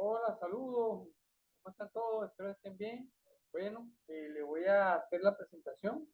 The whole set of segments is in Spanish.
Hola, saludos. ¿Cómo están todos? Espero que estén bien. Bueno, le voy a hacer la presentación.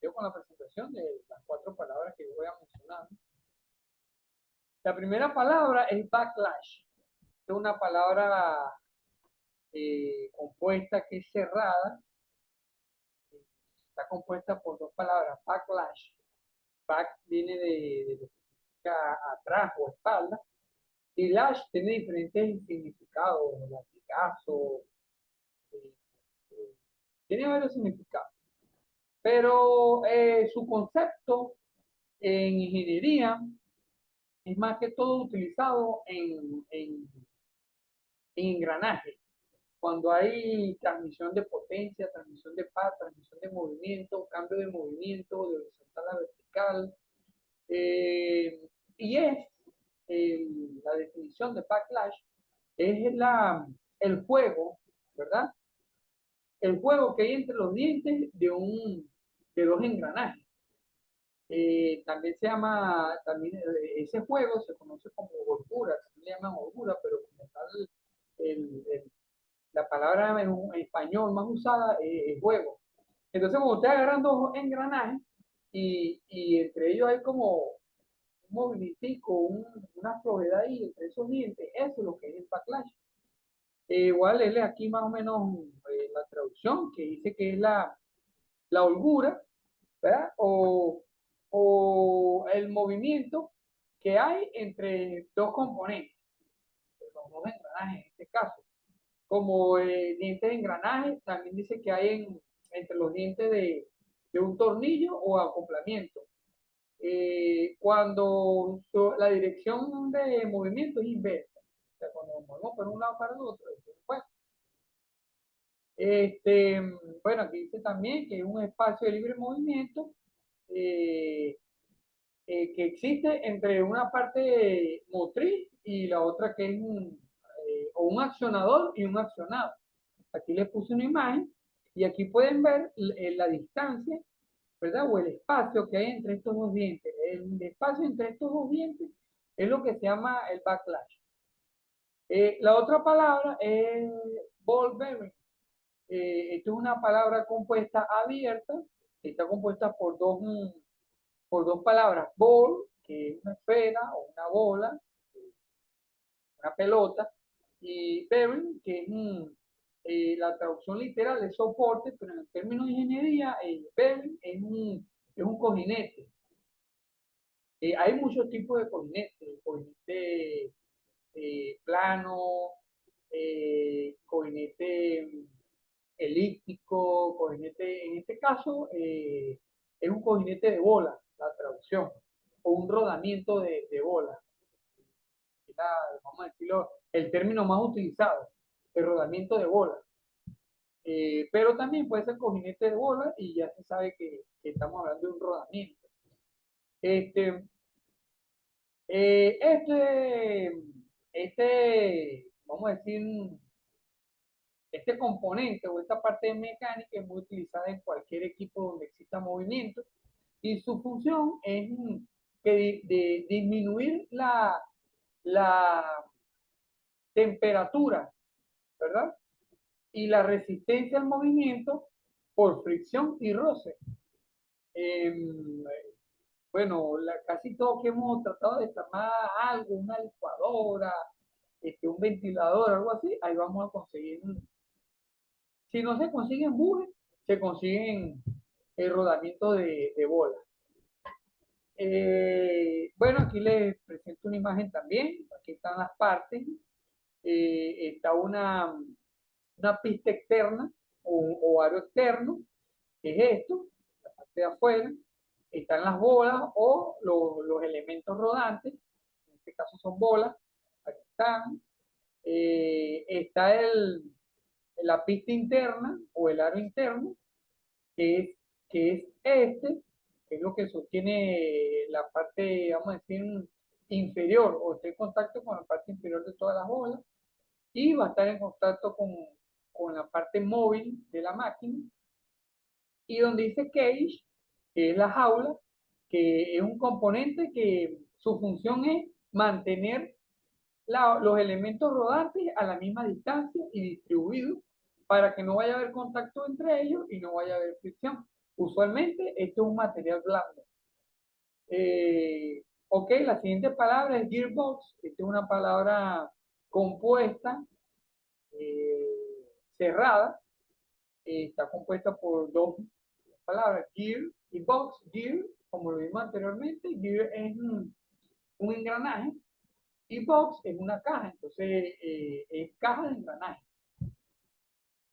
Yo con la presentación de las cuatro palabras que voy a mencionar. La primera palabra es backlash. Es una palabra compuesta que es cerrada. Está compuesta por dos palabras. Backlash. Back viene de lo que significa atrás o espalda. Y lash tiene diferentes significados. Latigazo. eh, eh, Tiene varios significados. Pero su concepto en ingeniería es más que todo utilizado en engranajes. Cuando hay transmisión de potencia, transmisión de paz, transmisión de movimiento, cambio de movimiento de horizontal a vertical. eh, y es la definición de backlash, es el juego, ¿verdad? El juego que hay entre los dientes de dos engranajes. También se llama, también ese juego se conoce como holgura, se le llama holgura, pero como tal, el, el, la palabra en español más usada es juego. Entonces, cuando usted agarran dos engranajes y entre ellos hay como un movimentico, una flojedad ahí entre esos dientes, eso es lo que es el backlash. Igual él aquí más o menos la traducción que dice que es la holgura, ¿verdad? O el movimiento que hay entre dos componentes, los dos engranajes en este caso. Como dientes de engranaje, también dice que hay entre los dientes de un tornillo o acoplamiento. Cuando la dirección de movimiento es inversa, o sea, cuando nos movemos por un lado para el otro, bueno, este, bueno, aquí dice también que es un espacio de libre movimiento eh, que existe entre una parte motriz y la otra que es o un accionador y un accionado. Aquí les puse una imagen y aquí pueden ver la distancia, ¿verdad? O el espacio que hay entre estos dos dientes. El espacio entre estos dos dientes es lo que se llama el backlash. La otra palabra es ball bearing. Esto es una palabra compuesta abierta, está compuesta por dos palabras, ball, que es una esfera o una bola, una pelota, y bearing, que es la traducción literal es soporte, pero en el término de ingeniería, bearing es un cojinete. Hay muchos tipos de cojinetes, cojinete plano, cojinete elíptico, cojinete, en este caso es un cojinete de bola, la traducción, o un rodamiento de bola. Era, vamos a decirlo, el término más utilizado, el rodamiento de bola. Pero también puede ser cojinete de bola y ya se sabe que estamos hablando de un rodamiento. Este, eh, este, vamos a decir, este componente o esta parte mecánica es muy utilizada en cualquier equipo donde exista movimiento y su función es de disminuir la temperatura, ¿verdad? Y la resistencia al movimiento por fricción y roce. Eh, bueno, casi todos que hemos tratado de desarmar algo, una licuadora, un ventilador, algo así, ahí vamos a conseguir. Si no se consiguen bujes, se consiguen el rodamiento de bola. Bueno, aquí les presento una imagen también. Aquí están las partes. Está una pista externa o aro externo, que es esto, la parte de afuera. Están las bolas o los elementos rodantes. En este caso son bolas. Aquí están. Está la pista interna o el aro interno, que es, que es que es lo que sostiene la parte, vamos a decir, inferior, o está en contacto con la parte inferior de todas las bolas, y va a estar en contacto con la parte móvil de la máquina, y donde dice cage, que es la jaula, que es un componente que su función es mantener los elementos rodantes a la misma distancia y distribuidos para que no vaya a haber contacto entre ellos y no vaya a haber fricción. Usualmente esto es un material blando. Ok, la siguiente palabra es gearbox. Esta es una palabra compuesta, cerrada. Está compuesta por dos palabras, gear y box. Gear, como lo vimos anteriormente, gear es un engranaje y box es una caja, entonces es caja de engranaje.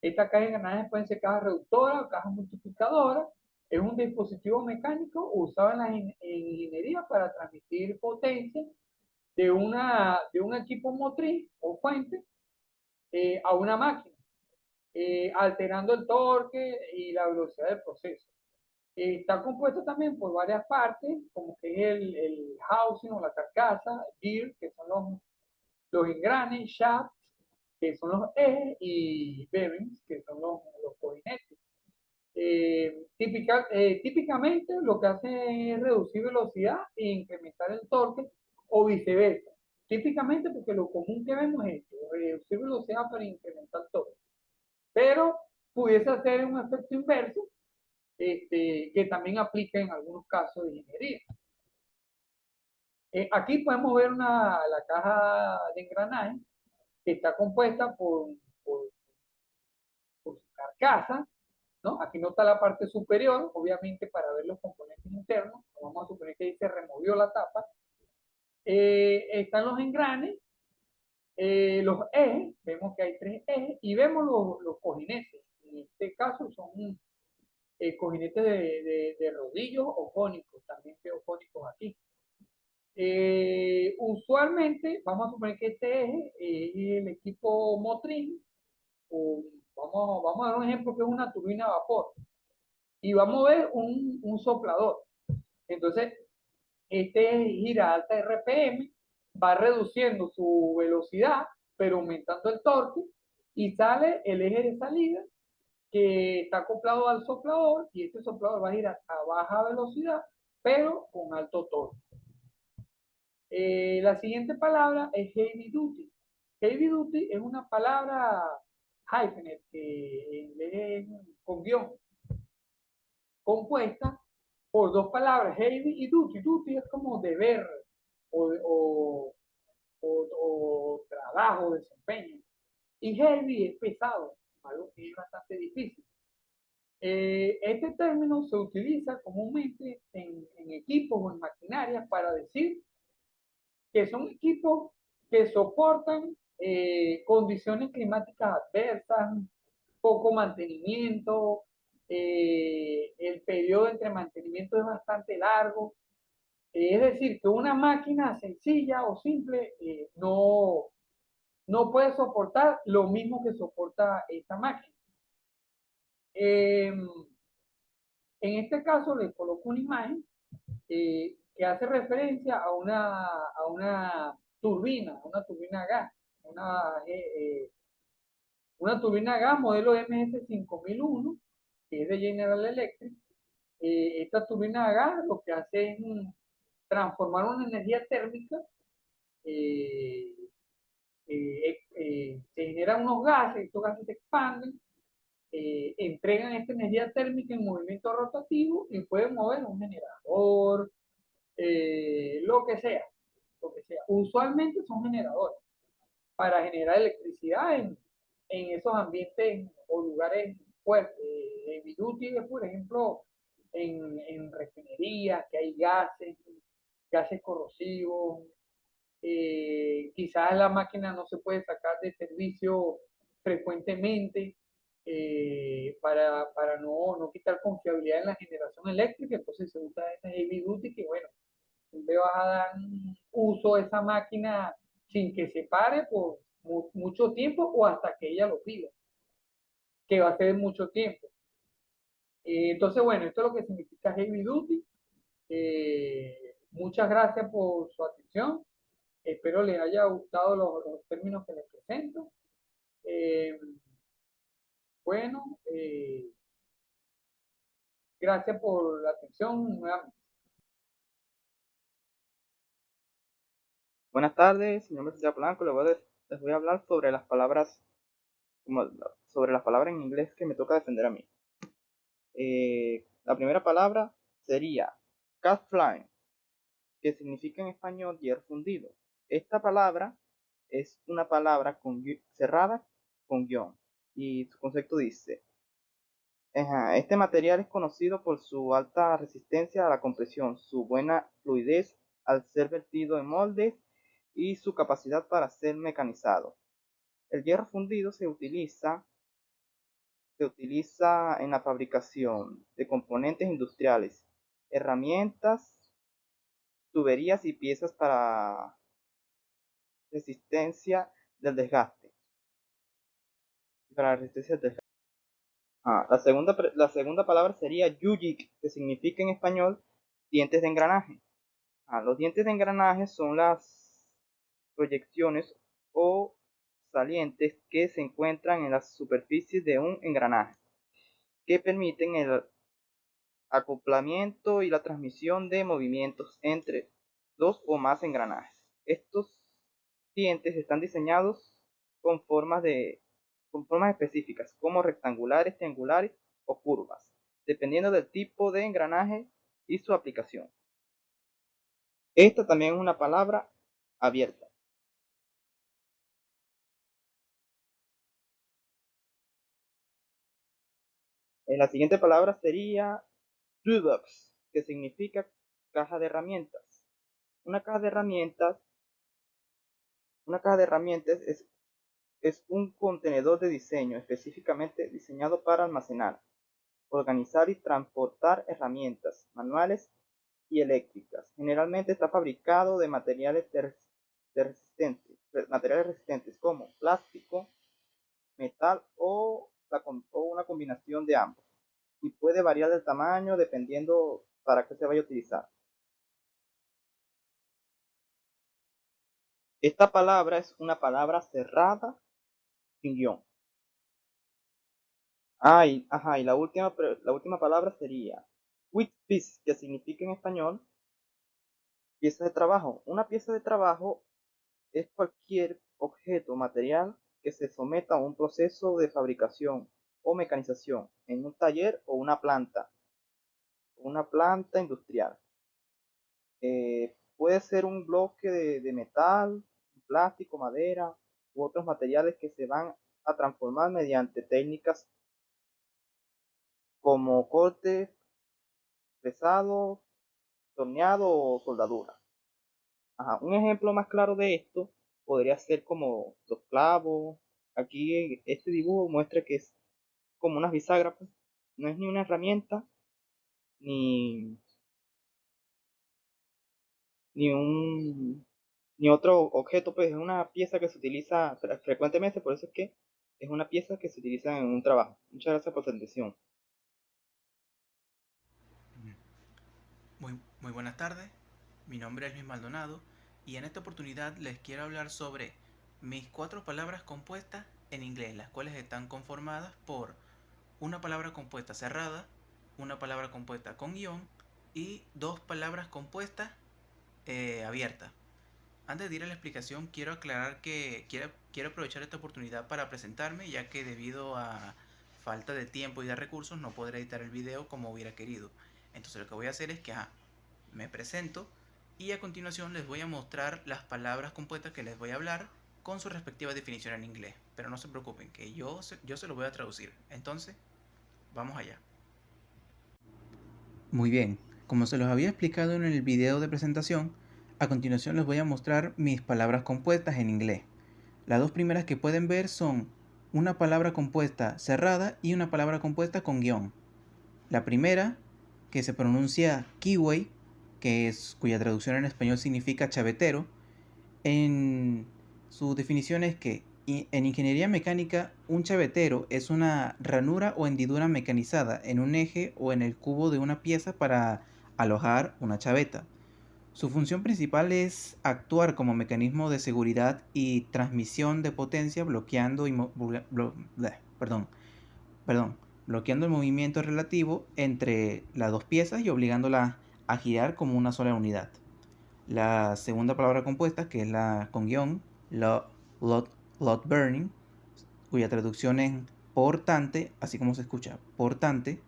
Esta caja de engranajes pueden ser cajas reductoras o cajas multiplicadoras. Es un dispositivo mecánico usado en ingeniería para transmitir potencia de un equipo motriz o fuente a una máquina, alterando el torque y la velocidad del proceso. Está compuesto también por varias partes, como que es el housing o la carcasa, gear, que son los engranes, shaft, que son los ejes, y bearings, que son los cojinetes. Típicamente lo que hace es reducir velocidad e incrementar el torque o viceversa. Típicamente porque lo común que vemos es esto, reducir velocidad para incrementar el torque. Pero pudiese hacer un efecto inverso, que también aplica en algunos casos de ingeniería. Aquí podemos ver la caja de engranaje que está compuesta por, por su carcasa, ¿no? Aquí no está la parte superior, obviamente para ver los componentes internos, vamos a suponer que ahí se removió la tapa. Están los engranes, los ejes, vemos que hay tres ejes, y vemos los cojinetes. En este caso son cojinetes de rodillos o cónicos, también veo cónicos aquí. Usualmente, vamos a suponer que este eje es el equipo motriz, o vamos a dar un ejemplo que es una turbina a vapor, y vamos a ver un soplador. Entonces, este gira a alta RPM, va reduciendo su velocidad, pero aumentando el torque, y sale el eje de salida que está acoplado al soplador, y este soplador va a girar a baja velocidad, pero con alto torque. La siguiente palabra es heavy duty. Heavy duty es una palabra hyphenate, que en inglés es con guión, compuesta por dos palabras, heavy y duty. Duty es como deber o, o, o trabajo, desempeño. Y heavy es pesado, algo que es bastante difícil. Este término se utiliza comúnmente en equipos o en maquinarias para decir que son equipos que soportan condiciones climáticas adversas, poco mantenimiento, el periodo entre mantenimiento es bastante largo. Es decir, que una máquina sencilla o simple no puede soportar lo mismo que soporta esta máquina. En este caso les coloco una imagen que hace referencia a una turbina a gas, una turbina a gas modelo MS5001, que es de General Electric. Esta turbina a gas lo que hace es transformar una energía térmica, eh, se generan unos gases, estos gases se expanden, entregan esta energía térmica en movimiento rotativo y pueden mover un generador, lo que sea, lo que sea. Usualmente son generadores para generar electricidad en esos ambientes o lugares fuertes. Heavy duty, por ejemplo, en refinerías, que hay gases corrosivos. Quizás la máquina no se puede sacar de servicio frecuentemente, para no quitar confiabilidad en la generación eléctrica, entonces se usa esta heavy duty que, bueno, le vas a dar uso a esa máquina sin que se pare por mucho tiempo o hasta que ella lo pida, que va a ser mucho tiempo. Entonces, bueno, esto es lo que significa heavy duty. Muchas gracias por su atención. Espero les haya gustado los términos que les presento. Eh, bueno, gracias por la atención nuevamente. Buenas tardes, mi nombre es Santiago Blanco. Les voy a hablar sobre las palabras, sobre las palabras en inglés que me toca defender a mí. La primera palabra sería cat flying, que significa en español hierro fundido. Esta palabra es una palabra cerrada con guión y su concepto dice: este material es conocido por su alta resistencia a la compresión, su buena fluidez al ser vertido en moldes y su capacidad para ser mecanizado. El hierro fundido se utiliza en la fabricación de componentes industriales, herramientas, tuberías y piezas para resistencia del desgaste. Para la resistencia del desgaste. La segunda palabra sería yuyik, que significa en español dientes de engranaje. Los dientes de engranaje son las proyecciones o salientes que se encuentran en las superficies de un engranaje, que permiten el acoplamiento y la transmisión de movimientos entre dos o más engranajes. Estos dientes están diseñados con formas específicas, como rectangulares, triangulares o curvas, dependiendo del tipo de engranaje y su aplicación. Esta también es una palabra abierta. La siguiente palabra sería toolbox, que significa caja de herramientas. Una caja de herramientas, una caja de herramientas es un contenedor de diseño específicamente diseñado para almacenar, organizar y transportar herramientas manuales y eléctricas. Generalmente está fabricado de materiales resistentes como plástico, metal o una combinación de ambos. Y puede variar el tamaño dependiendo para qué se vaya a utilizar. Esta palabra es una palabra cerrada sin guión. Y la última palabra sería with piece, que significa en español pieza de trabajo. Una pieza de trabajo es cualquier objeto o material que se someta a un proceso de fabricación o mecanización en un taller o una planta industrial. Puede ser un bloque de metal, plástico, madera u otros materiales que se van a transformar mediante técnicas como corte, pesado, torneado o soldadura. Un ejemplo más claro de esto podría ser como los clavos. Aquí este dibujo muestra que es como unas bisagras, pues. No es ni una herramienta ni, ni un ni otro objeto, pues es una pieza que se utiliza frecuentemente, por eso es que es una pieza que se utiliza en un trabajo. Muchas gracias por su atención. Muy buenas tardes, mi nombre es Luis Maldonado y en esta oportunidad les quiero hablar sobre mis 4 palabras compuestas en inglés, las cuales están conformadas por una palabra compuesta cerrada, una palabra compuesta con guión y 2 palabras compuestas abiertas. Antes de ir a la explicación, quiero aclarar que quiero aprovechar esta oportunidad para presentarme, ya que debido a falta de tiempo y de recursos no podré editar el video como hubiera querido. Entonces lo que voy a hacer es que me presento y a continuación les voy a mostrar las palabras compuestas que les voy a hablar con su respectiva definición en inglés. Pero no se preocupen, que yo se lo voy a traducir. Entonces, vamos allá. Muy bien, como se los había explicado en el video de presentación, a continuación les voy a mostrar mis palabras compuestas en inglés. Las dos primeras que pueden ver son una palabra compuesta cerrada y una palabra compuesta con guión. La primera, que se pronuncia keyway, cuya traducción en español significa chavetero, en su definición es que en ingeniería mecánica un chavetero es una ranura o hendidura mecanizada en un eje o en el cubo de una pieza para alojar una chaveta. Su función principal es actuar como mecanismo de seguridad y transmisión de potencia bloqueando el movimiento relativo entre las dos piezas y obligándolas a girar como una sola unidad. La segunda palabra compuesta, que es la con guión, lot burning, cuya traducción es portante, así como se escucha, portante.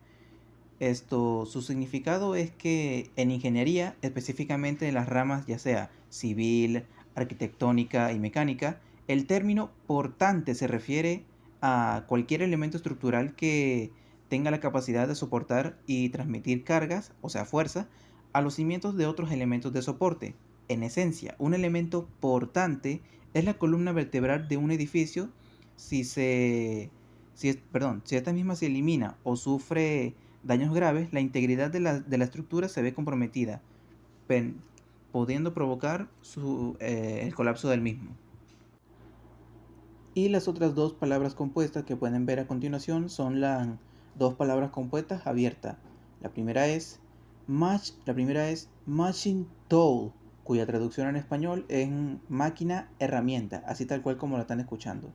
Su significado es que en ingeniería, específicamente en las ramas ya sea civil, arquitectónica y mecánica, el término portante se refiere a cualquier elemento estructural que tenga la capacidad de soportar y transmitir cargas, o sea, fuerza, a los cimientos de otros elementos de soporte. En esencia, un elemento portante es la columna vertebral de un edificio. Si esta misma se elimina o sufre daños graves, la integridad de la estructura se ve comprometida, pudiendo provocar el colapso del mismo. Y las otras dos palabras compuestas que pueden ver a continuación son las dos palabras compuestas abiertas. La primera es machine tool, cuya traducción en español es máquina herramienta, así tal cual como la están escuchando.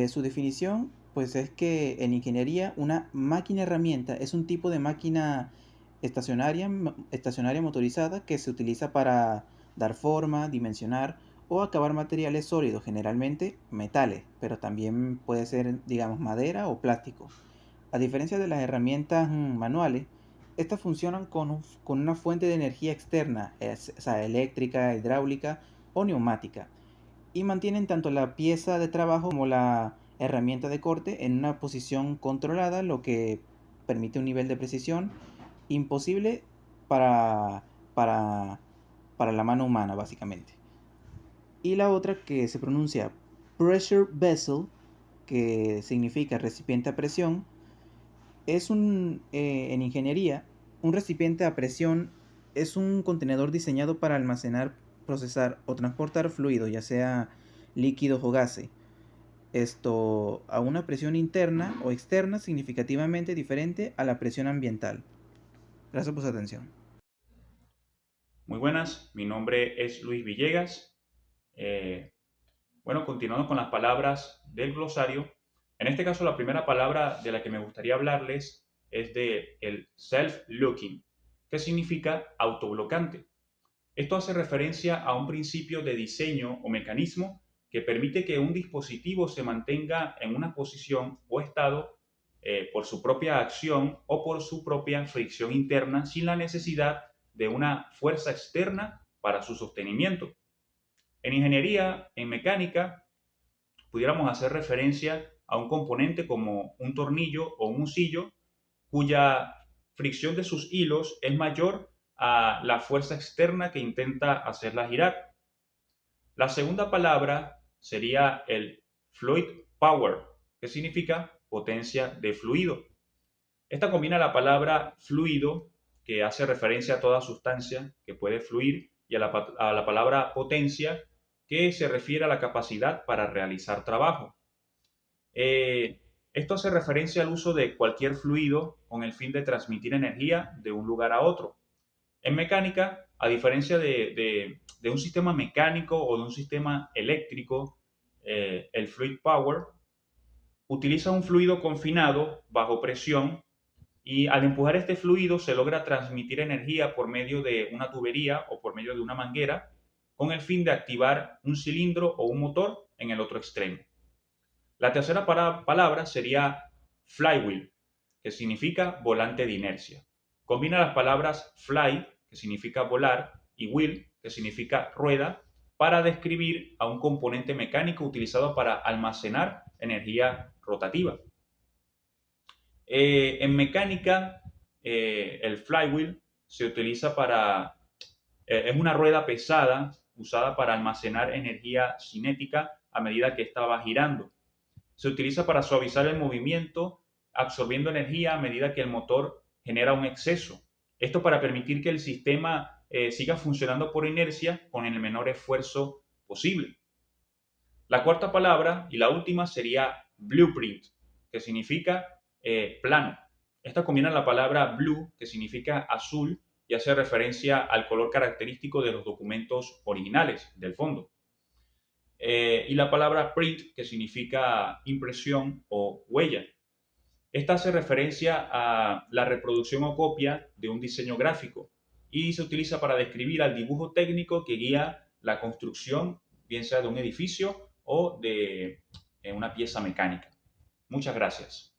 Su definición pues es que en ingeniería una máquina herramienta es un tipo de máquina estacionaria motorizada que se utiliza para dar forma, dimensionar o acabar materiales sólidos, generalmente metales, pero también puede ser, digamos, madera o plástico. A diferencia de las herramientas manuales, estas funcionan con una fuente de energía externa, o sea, eléctrica, hidráulica o neumática, y mantienen tanto la pieza de trabajo como la herramienta de corte en una posición controlada, lo que permite un nivel de precisión imposible para, para, para la mano humana, básicamente. Y la otra, que se pronuncia pressure vessel, que significa recipiente a presión, es en ingeniería, un recipiente a presión es un contenedor diseñado para almacenar, procesar o transportar fluidos, ya sea líquidos o gases. A una presión interna o externa significativamente diferente a la presión ambiental. Gracias por su atención. Muy buenas, mi nombre es Luis Villegas. Continuando con las palabras del glosario, en este caso la primera palabra de la que me gustaría hablarles es de el self-looking, que significa autoblocante. Esto hace referencia a un principio de diseño o mecanismo que permite que un dispositivo se mantenga en una posición o estado por su propia acción o por su propia fricción interna sin la necesidad de una fuerza externa para su sostenimiento. En ingeniería, en mecánica, pudiéramos hacer referencia a un componente como un tornillo o un husillo cuya fricción de sus hilos es mayor a la fuerza externa que intenta hacerla girar. La segunda palabra sería el fluid power, que significa potencia de fluido. Esta combina la palabra fluido, que hace referencia a toda sustancia que puede fluir, y a la palabra potencia, que se refiere a la capacidad para realizar trabajo. Esto hace referencia al uso de cualquier fluido con el fin de transmitir energía de un lugar a otro. En mecánica, a diferencia de un sistema mecánico o de un sistema eléctrico, el fluid power utiliza un fluido confinado bajo presión y al empujar este fluido se logra transmitir energía por medio de una tubería o por medio de una manguera con el fin de activar un cilindro o un motor en el otro extremo. La tercera palabra sería flywheel, que significa volante de inercia. Combina las palabras fly, que significa volar, y wheel, que significa rueda, para describir a un componente mecánico utilizado para almacenar energía rotativa. En mecánica, el flywheel se utiliza es una rueda pesada usada para almacenar energía cinética a medida que esta va girando. Se utiliza para suavizar el movimiento, absorbiendo energía a medida que el motor genera un exceso. Esto para permitir que el sistema siga funcionando por inercia con el menor esfuerzo posible. La cuarta palabra y la última sería blueprint, que significa plano. Esta combina la palabra blue, que significa azul, y hace referencia al color característico de los documentos originales del fondo. Y la palabra print, que significa impresión o huella. Esta hace referencia a la reproducción o copia de un diseño gráfico y se utiliza para describir al dibujo técnico que guía la construcción, bien sea de un edificio o de una pieza mecánica. Muchas gracias.